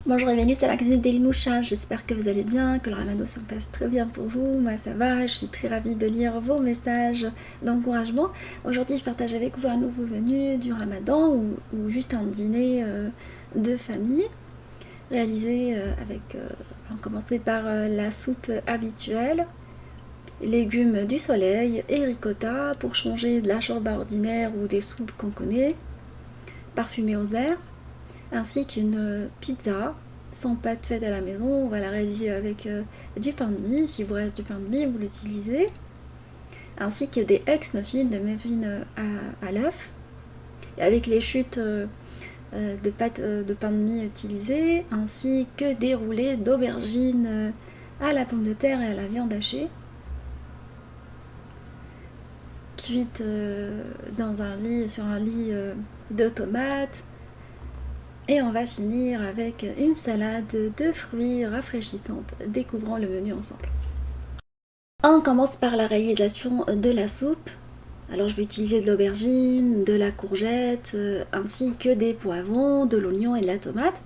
Bonjour et bienvenue à la cuisine d'Elinoucha, j'espère que vous allez bien, que le ramadan se passe très bien pour vous. Moi ça va, je suis très ravie de lire vos messages d'encouragement. Aujourd'hui je partage avec vous un nouveau venu du ramadan ou juste un dîner de famille réalisé on commençait par la soupe habituelle, légumes du soleil et ricotta pour changer de la shorba ordinaire ou des soupes qu'on connaît, parfumée aux herbes, ainsi qu'une pizza sans pâte faite à la maison. On va la réaliser avec du pain de mie. Si vous reste du pain de mie, vous l'utilisez. Ainsi que des ex-muffins, de muffins à l'œuf. Et avec les chutes de pâte de pain de mie utilisées, ainsi que des roulés d'aubergines à la pomme de terre et à la viande hachée. Cuites sur un lit de tomates. Et on va finir avec une salade de fruits rafraîchissante. Découvrons le menu ensemble. On commence par la réalisation de la soupe. Alors je vais utiliser de l'aubergine, de la courgette, ainsi que des poivrons, de l'oignon et de la tomate.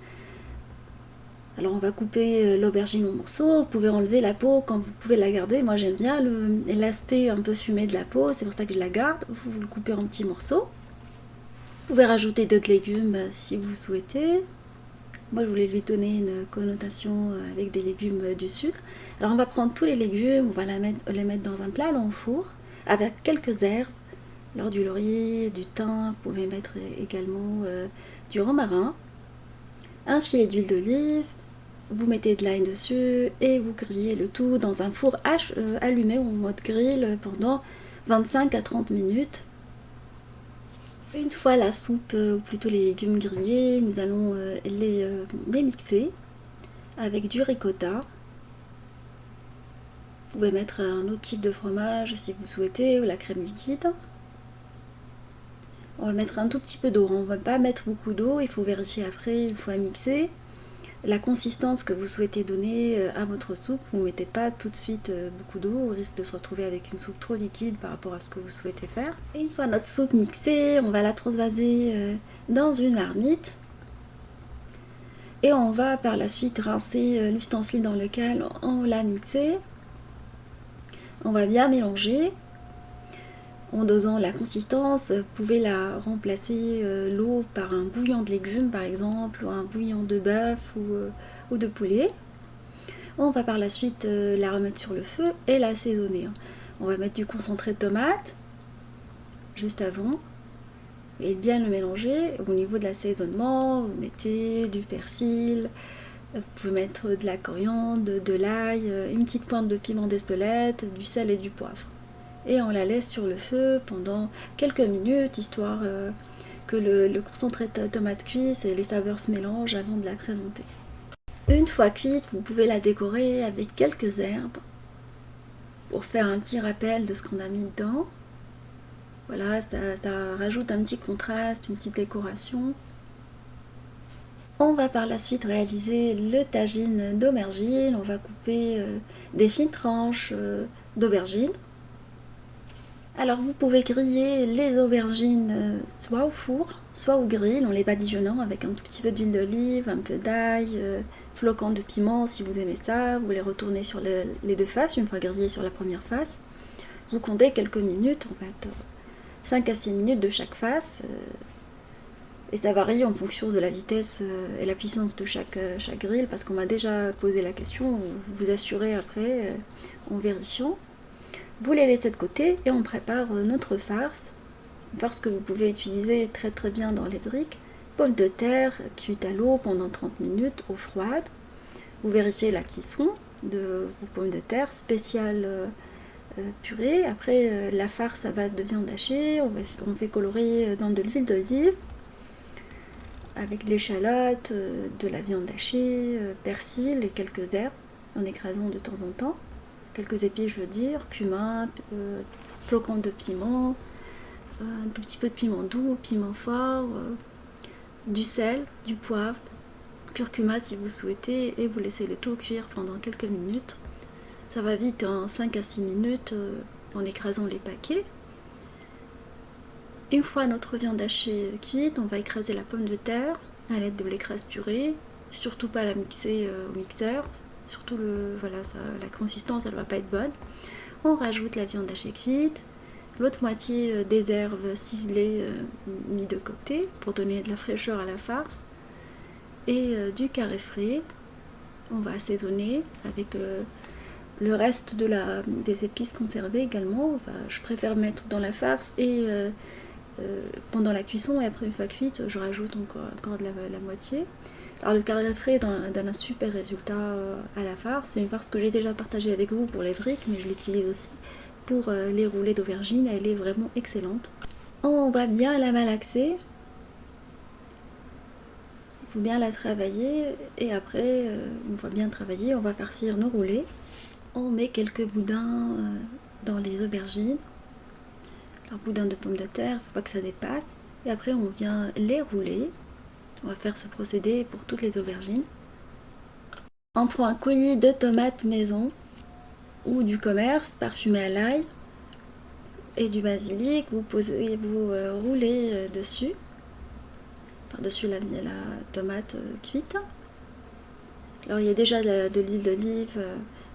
Alors on va couper l'aubergine en morceaux. Vous pouvez enlever la peau quand vous pouvez la garder. Moi j'aime bien l'aspect un peu fumé de la peau, c'est pour ça que je la garde. Vous le coupez en petits morceaux. Vous pouvez rajouter d'autres légumes si vous souhaitez. Moi, je voulais lui donner une connotation avec des légumes du sud. Alors, on va prendre tous les légumes, on va les mettre dans un plat au four avec quelques herbes. Alors, du laurier, du thym, vous pouvez mettre également du romarin, un filet d'huile d'olive. Vous mettez de l'ail dessus et vous grillez le tout dans un four allumé en mode grill pendant 25 à 30 minutes. Une fois la soupe, ou plutôt les légumes grillés, nous allons les mixer avec du ricotta. Vous pouvez mettre un autre type de fromage si vous souhaitez, ou la crème liquide. On va mettre un tout petit peu d'eau, on ne va pas mettre beaucoup d'eau, il faut vérifier après, une fois mixé, la consistance que vous souhaitez donner à votre soupe. Vous ne mettez pas tout de suite beaucoup d'eau, on risque de se retrouver avec une soupe trop liquide par rapport à ce que vous souhaitez faire. Et une fois notre soupe mixée, on va la transvaser dans une marmite. Et on va par la suite rincer l'ustensile dans lequel on l'a mixé. On va bien mélanger. En dosant la consistance, vous pouvez la remplacer l'eau par un bouillon de légumes par exemple, ou un bouillon de bœuf ou de poulet. On va par la suite la remettre sur le feu et l'assaisonner. On va mettre du concentré de tomate juste avant et bien le mélanger. Au niveau de l'assaisonnement, vous mettez du persil, vous pouvez mettre de la coriandre, de l'ail, une petite pointe de piment d'Espelette, du sel et du poivre. Et on la laisse sur le feu pendant quelques minutes, histoire que le concentré de tomate cuise et les saveurs se mélangent avant de la présenter. Une fois cuite, vous pouvez la décorer avec quelques herbes pour faire un petit rappel de ce qu'on a mis dedans. Voilà, ça rajoute un petit contraste, une petite décoration. On va par la suite réaliser le tagine d'aubergine. On va couper des fines tranches d'aubergine. Alors vous pouvez griller les aubergines soit au four, soit au grill, en les badigeonnant avec un tout petit peu d'huile d'olive, un peu d'ail, flocons de piment si vous aimez ça. Vous les retournez sur les deux faces, une fois grillées sur la première face. Vous comptez quelques minutes, en fait 5 à 6 minutes de chaque face. Et ça varie en fonction de la vitesse et la puissance de chaque grill, parce qu'on m'a déjà posé la question, vous vous assurez après en vérifiant. Vous les laissez de côté et on prépare notre farce. Une farce que vous pouvez utiliser très très bien dans les briques. Pommes de terre cuites à l'eau pendant 30 minutes, eau froide. Vous vérifiez la cuisson de vos pommes de terre, spéciale purée. Après la farce à base de viande hachée, on fait colorer dans de l'huile d'olive avec de l'échalote, de la viande hachée, persil et quelques herbes en écrasant de temps en temps. Quelques épices, je veux dire, cumin, flocons de piment, un tout petit peu de piment doux, piment fort, du sel, du poivre, curcuma si vous souhaitez, et vous laissez le tout cuire pendant quelques minutes. Ça va vite en 5 à 6 minutes en écrasant les paquets. Une fois notre viande hachée cuite, on va écraser la pomme de terre à l'aide de l'écrase purée, surtout pas la mixer au mixeur, surtout voilà, la consistance elle va pas être bonne. On rajoute la viande hachée cuite, l'autre moitié des herbes ciselées mis de côté pour donner de la fraîcheur à la farce, et du carré frais. On va assaisonner avec le reste des épices conservées également. Enfin, je préfère mettre dans la farce et pendant la cuisson, et après une fois cuite, je rajoute encore de la moitié. Alors le carré frais donne un super résultat à la farce. C'est une farce que j'ai déjà partagée avec vous pour les briques, mais je l'utilise aussi pour les roulés d'aubergine. Elle est vraiment excellente. On va bien la malaxer. Il faut bien la travailler, et après, une fois bien travaillée, on va farcir nos roulés. On met quelques boudins dans les aubergines. Alors boudin de pommes de terre, il ne faut pas que ça dépasse. Et après on vient les rouler. On va faire ce procédé pour toutes les aubergines. On prend un coulis de tomates maison ou du commerce parfumé à l'ail et du basilic. Vous roulez dessus, par-dessus la tomate cuite. Alors il y a déjà de l'huile d'olive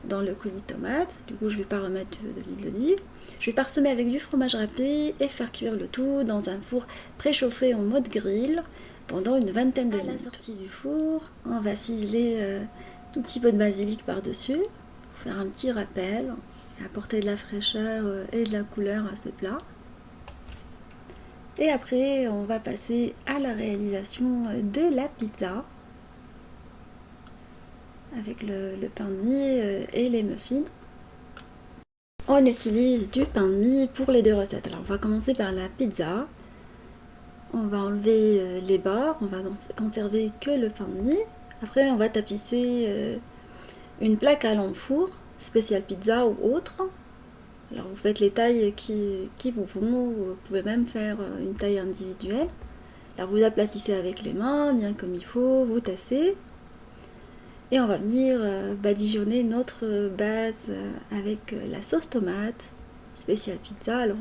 dans le coulis de tomate. Du coup je ne vais pas remettre de l'huile d'olive. Je vais parsemer avec du fromage râpé et faire cuire le tout dans un four préchauffé en mode grill pendant une vingtaine de minutes. À la sortie du four, on va ciseler tout petit peu de basilic par-dessus, pour faire un petit rappel et apporter de la fraîcheur et de la couleur à ce plat. Et après, on va passer à la réalisation de la pizza avec le pain de mie et les muffins. On utilise du pain de mie pour les deux recettes. Alors on va commencer par la pizza. On va enlever les bords, on va conserver que le pain de mie. Après on va tapisser une plaque à l'enfour, spéciale pizza ou autre. Alors vous faites les tailles qui vous vont, vous pouvez même faire une taille individuelle. Alors vous aplatissez avec les mains, bien comme il faut, vous tassez. Et on va venir badigeonner notre base avec la sauce tomate, spéciale pizza. Alors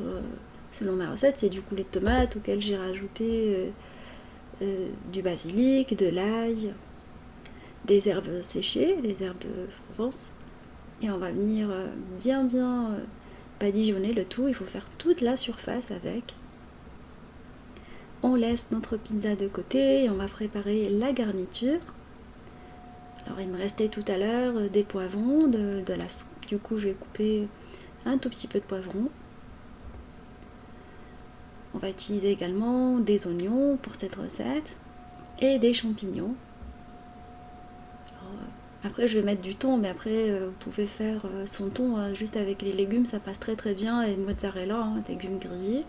selon ma recette, c'est du coulis de tomate auquel j'ai rajouté du basilic, de l'ail, des herbes séchées, des herbes de Provence. Et on va venir bien badigeonner le tout. Il faut faire toute la surface avec. On laisse notre pizza de côté et on va préparer la garniture. Alors il me restait tout à l'heure des poivrons, de la soupe. Du coup je vais couper un tout petit peu de poivron. On va utiliser également des oignons pour cette recette et des champignons. Alors, après je vais mettre du thon, mais après vous pouvez faire son thon juste avec les légumes, ça passe très très bien, et mozzarella, légumes grillés.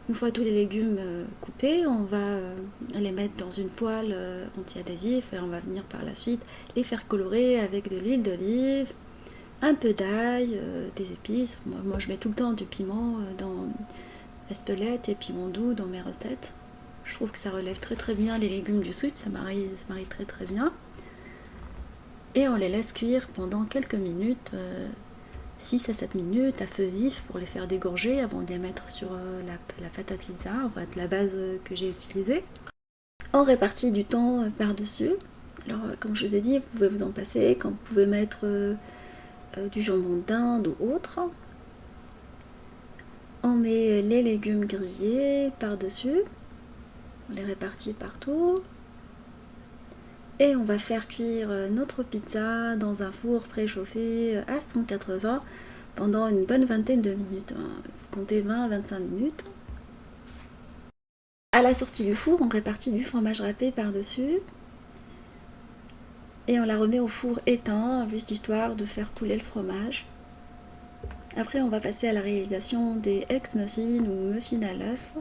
Une fois tous les légumes coupés, on va les mettre dans une poêle anti-adhésif et on va venir par la suite les faire colorer avec de l'huile d'olive, un peu d'ail, des épices. Moi je mets tout le temps du piment dans espelette et piment doux dans mes recettes. Je trouve que ça relève très très bien les légumes du soupe, ça marie très très bien. Et on les laisse cuire pendant quelques minutes, 6 à 7 minutes à feu vif pour les faire dégorger avant de les mettre sur la pâte à pizza, enfin la base que j'ai utilisée. On répartit du thon par-dessus. Alors comme je vous ai dit, vous pouvez vous en passer, quand vous pouvez mettre du jambon d'Inde ou autre. On met les légumes grillés par-dessus. On les répartit partout. Et on va faire cuire notre pizza dans un four préchauffé à 180 pendant une bonne vingtaine de minutes. Comptez 20 à 25 minutes. À la sortie du four, on répartit du fromage râpé par-dessus. Et on la remet au four éteint, juste histoire de faire couler le fromage. Après, on va passer à la réalisation des ex-muffins ou muffins à l'œuf.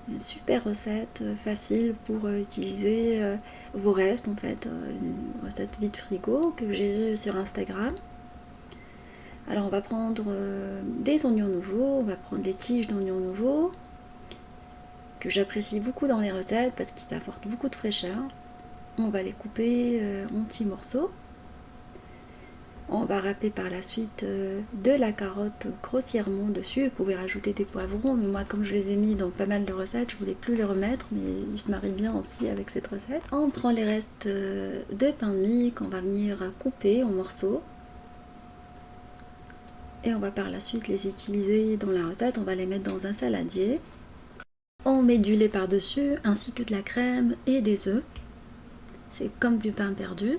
Une super recette facile pour utiliser vos restes, en fait, une recette vide frigo que j'ai sur Instagram. Alors on va prendre des oignons nouveaux, on va prendre des tiges d'oignons nouveaux que j'apprécie beaucoup dans les recettes parce qu'ils apportent beaucoup de fraîcheur. On va les couper en petits morceaux. On va râper par la suite de la carotte grossièrement dessus. Vous pouvez rajouter des poivrons, mais moi comme je les ai mis dans pas mal de recettes, je voulais plus les remettre, mais ils se marient bien aussi avec cette recette. On prend les restes de pain de mie qu'on va venir couper en morceaux. Et on va par la suite les utiliser dans la recette. On va les mettre dans un saladier. On met du lait par-dessus, ainsi que de la crème et des œufs. C'est comme du pain perdu.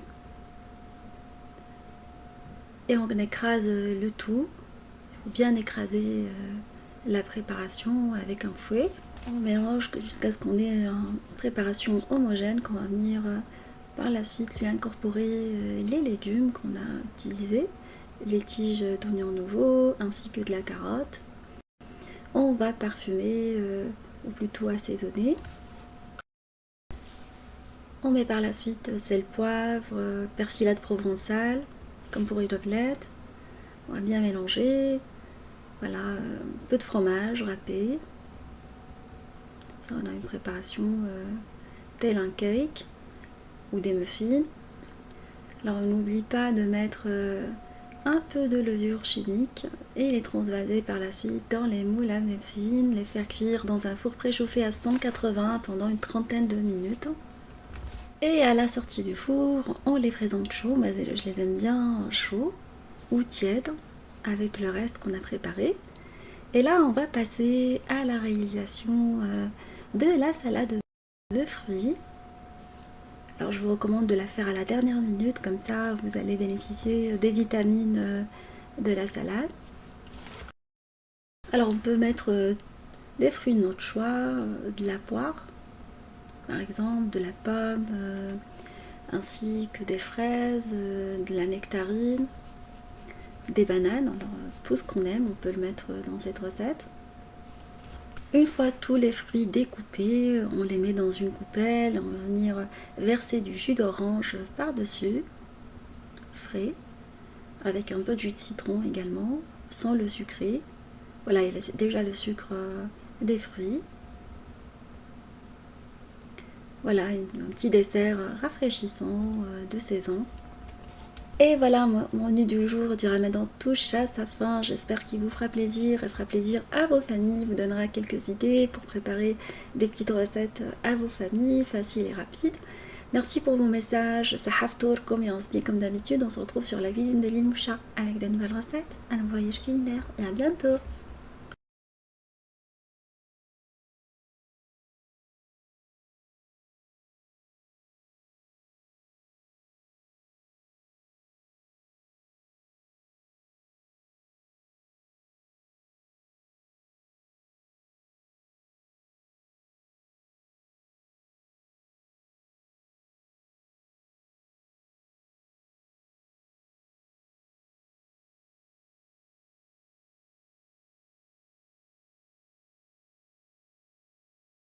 Et on écrase le tout. Il faut bien écraser la préparation avec un fouet. On mélange jusqu'à ce qu'on ait une préparation homogène qu'on va venir par la suite lui incorporer les légumes qu'on a utilisés, les tiges d'oignons nouveaux ainsi que de la carotte. On va parfumer ou plutôt assaisonner. On met par la suite sel, poivre, persillade provençale comme pour une omelette. On va bien mélanger. Voilà, un peu de fromage râpé. Ça, on a une préparation telle un cake ou des muffins. Alors, on n'oublie pas de mettre un peu de levure chimique et les transvaser par la suite dans les moules à muffins, les faire cuire dans un four préchauffé à 180 pendant une trentaine de minutes. Et à la sortie du four, on les présente chauds. Moi, je les aime bien chauds ou tièdes avec le reste qu'on a préparé. Et là, on va passer à la réalisation de la salade de fruits. Alors, je vous recommande de la faire à la dernière minute, comme ça, vous allez bénéficier des vitamines de la salade. Alors, on peut mettre des fruits de notre choix, de la poire, par exemple, de la pomme, ainsi que des fraises, de la nectarine, des bananes. Alors, tout ce qu'on aime, on peut le mettre dans cette recette. Une fois tous les fruits découpés, on les met dans une coupelle, on va venir verser du jus d'orange par-dessus, frais, avec un peu de jus de citron également, sans le sucrer. Voilà, il y a déjà le sucre des fruits. Voilà, un petit dessert rafraîchissant de saison. Et voilà, mon menu du jour du Ramadan touche à sa fin. J'espère qu'il vous fera plaisir et fera plaisir à vos familles, vous donnera quelques idées pour préparer des petites recettes à vos familles, faciles et rapides. Merci pour vos messages, Sahaftourkom, et on se dit comme d'habitude, on se retrouve sur la cuisine de l'Il Moucha avec de nouvelles recettes. Un voyage culinaire et à bientôt.